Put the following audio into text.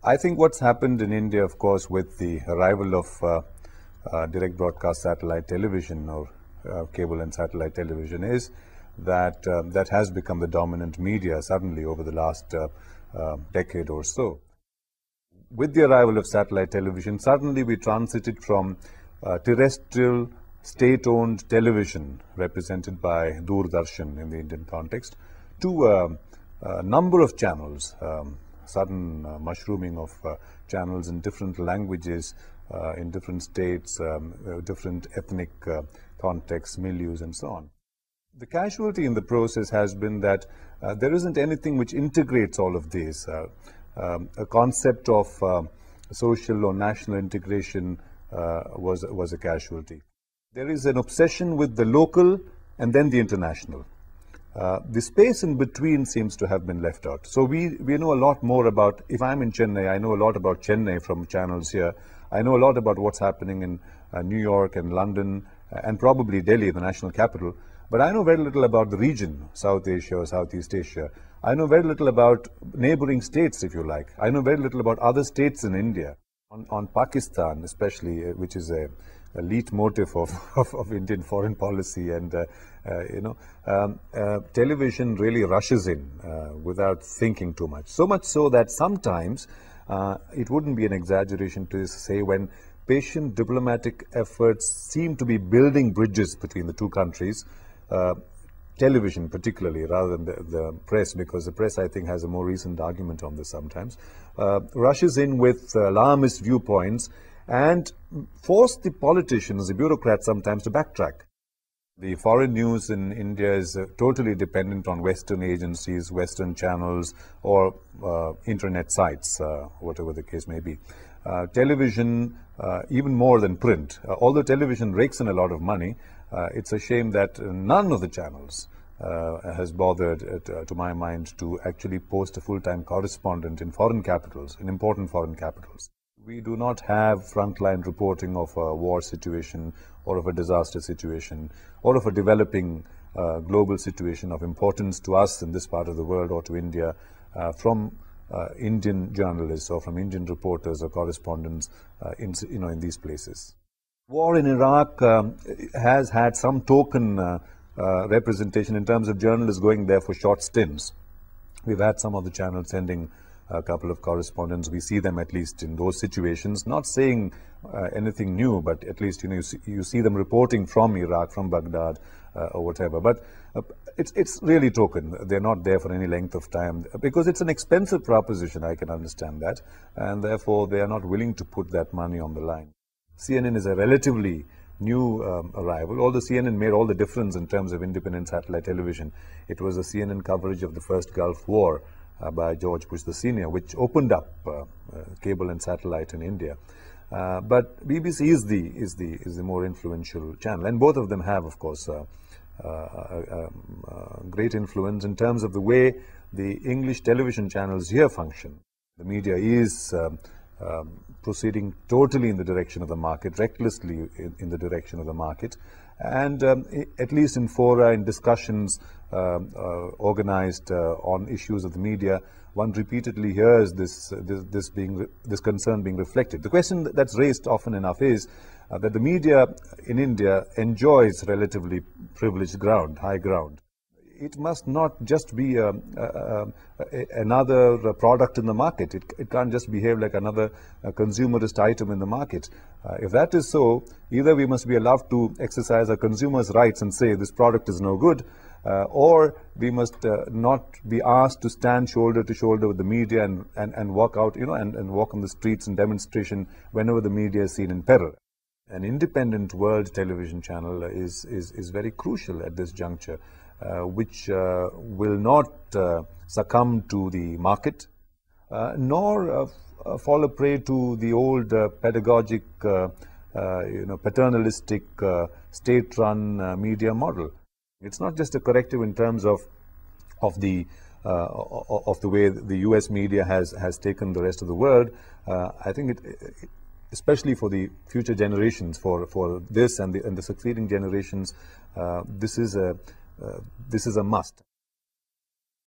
I think what's happened in India, of course, with the arrival of direct broadcast satellite television or cable and satellite television is that that has become the dominant media suddenly over the last decade or so. With the arrival of satellite television, suddenly we transited from terrestrial state-owned television represented by Doordarshan in the Indian context to a number of channels, sudden mushrooming of channels in different languages, in different states, different ethnic contexts, milieus and so on. The casualty in the process has been that there isn't anything which integrates all of these. A concept of social or national integration was a casualty. There is an obsession with the local and then the international. The space in between seems to have been left out. So we know a lot more about, if I'm in Chennai, I know a lot about Chennai from channels here. I know a lot about what's happening in New York and London and probably Delhi, the national capital. But I know very little about the region, South Asia or Southeast Asia. I know very little about neighboring states, if you like. I know very little about other states in India. On Pakistan, especially, which is a leitmotif of Indian foreign policy, and television really rushes in without thinking too much. So much so that sometimes it wouldn't be an exaggeration to say when patient diplomatic efforts seem to be building bridges between the two countries, television particularly, rather than the press, because the press, I think, has a more recent argument on this sometimes, rushes in with alarmist viewpoints and force the politicians, the bureaucrats sometimes to backtrack. The foreign news in India is totally dependent on Western agencies, Western channels, or internet sites, whatever the case may be. Television, even more than print. Although television rakes in a lot of money, it's a shame that none of the channels has bothered, to my mind, to actually post a full-time correspondent in foreign capitals, in important foreign capitals. We do not have frontline reporting of a war situation or of a disaster situation or of a developing global situation of importance to us in this part of the world or to India from Indian journalists or from Indian reporters or correspondents in these places. War in Iraq has had some token representation in terms of journalists going there for short stints. We've had some of the channels sending a couple of correspondents. We see them at least in those situations, not saying anything new, but at least you see them reporting from Iraq, from Baghdad or whatever. But it's really token. They're not there for any length of time because it's an expensive proposition. I can understand that, and therefore they are not willing to put that money on the line. CNN is a relatively new arrival, although CNN made all the difference in terms of independent satellite television. It was the CNN coverage of the first Gulf War by George Bush the Senior, which opened up cable and satellite in India. But BBC is the more influential channel, and both of them have, of course, great influence in terms of the way the English television channels here function. The media is proceeding totally in the direction of the market, recklessly in the direction of the market, and at least in fora, in discussions organized on issues of the media, one repeatedly hears this concern being reflected. The question that's raised often enough is that the media in India enjoys relatively privileged ground, high ground. It must not just be another product in the market. It can't just behave like another consumerist item in the market. If that is so, either we must be allowed to exercise our consumers' rights and say this product is no good, or we must not be asked to stand shoulder to shoulder with the media and walk out, and walk on the streets in demonstration whenever the media is seen in peril. An independent world television channel is very crucial at this juncture, which will not succumb to the market, nor fall a prey to the old pedagogic, paternalistic, state-run media model. It's not just a corrective in terms of the way the US media has taken the rest of the world. I think especially for the future generations, for this and the succeeding generations, this is a must.